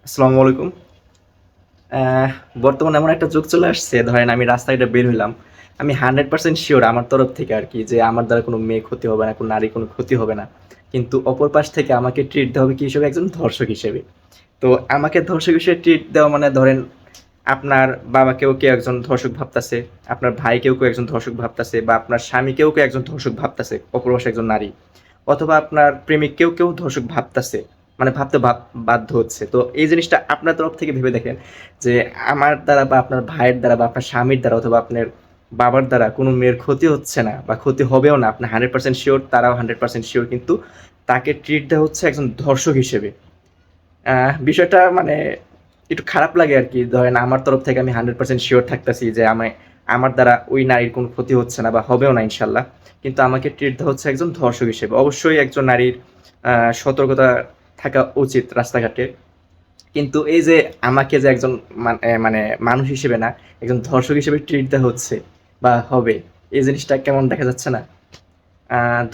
আসসালামু আলাইকুম। আহ বর্তমানে এমন একটা যুগ চলে আসছে, ধরেন আমি রাস্তায় একটা বের হইলাম। আমি 100% সিওর আমার তরফ থেকে আরকি যে আমার দ্বারা কোনো মেয়ে ক্ষতি হবে না, কোনো নারী কোনো ক্ষতি হবে না। কিন্তু অপর পাশ থেকে আমাকে ট্রিট দেওয়া হবে কি হিসেবে? একজন ধর্ষক হিসেবে। তো আমাকে ধর্ষক হিসেবে ট্রিট দেওয়া মানে ধরেন আপনার বাবাকেও কেউ একজন ধর্ষক ভাবতাছে, আপনার ভাইকেও কেউ একজন ধর্ষক ভাবতাছে বা আপনার স্বামীকেও কেউ একজন ধর্ষক ভাবতাছে, অপর পাশে একজন নারী। অথবা আপনার প্রেমিককেও কেউ ধর্ষক ভাবতাছে, মানে ভাবতে বাধ্য হচ্ছে। তো এই জিনিসটা আপনার তরফ থেকে ভেবে দেখেন যে আমার দ্বারা বা আপনার ভাইয়ের দ্বারা বা আপনার স্বামীর দ্বারা অথবা আপনার বাবার দ্বারা কোনো মেয়ের ক্ষতি হচ্ছে না বা ক্ষতি হবেও না, আপনি 100% শিওর, তারাও 100% শিওর, কিন্তু তাকে ট্রিট দেওয়া হচ্ছে একজন ধর্ষক হিসেবে। বিষয়টা মানে একটু খারাপ লাগে আরকি। ধরেন আমার তরফ থেকে আমি 100% সিওর থাকতেছি যে আমার দ্বারা ওই নারীর কোনো ক্ষতি হচ্ছে না বা হবেও না ইনশাল্লাহ। কিন্তু আমাকে ট্রিট দেওয়া হচ্ছে একজন ধর্ষক হিসেবে। অবশ্যই একজন নারীর সতর্কতা থাকা উচিত রাস্তাঘাটে। কিন্তু এই যে আমাকে যে একজন মানে মানুষ হিসেবে না, একজন ধর্ষক হিসেবে ট্রিট দেওয়া হচ্ছে বা হবে, এই জিনিসটা কেমন দেখা যাচ্ছে না?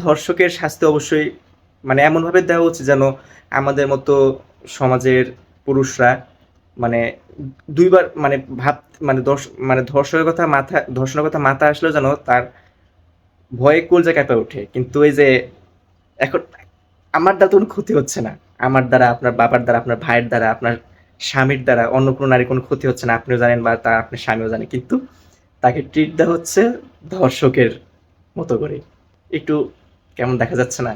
ধর্ষকের শাস্তি অবশ্যই মানে এমনভাবে দেওয়া উচিত যেন আমাদের মতো সমাজের পুরুষরা মানে ২ বার মানে মানে মানে ধর্ষণের কথা মাথায় আসলেও যেন তার ভয়ে কলিজা কেঁপে ওঠে। কিন্তু এই যে এখন আমার দ্বারা তো কোনো ক্ষতি হচ্ছে না। আমার দ্বারা, আপনার বাবার দ্বারা, আপনার ভাইয়ের দ্বারা, আপনার স্বামীর দ্বারা অন্য কোনো নারীর কোনো ক্ষতি হচ্ছে না। আপনিও জানেন বা আপনার স্বামীও জানে। কিন্তু তাকে ট্রিট দেওয়া হচ্ছে ধর্ষকের মতো করে। একটু কেমন দেখা যাচ্ছে না?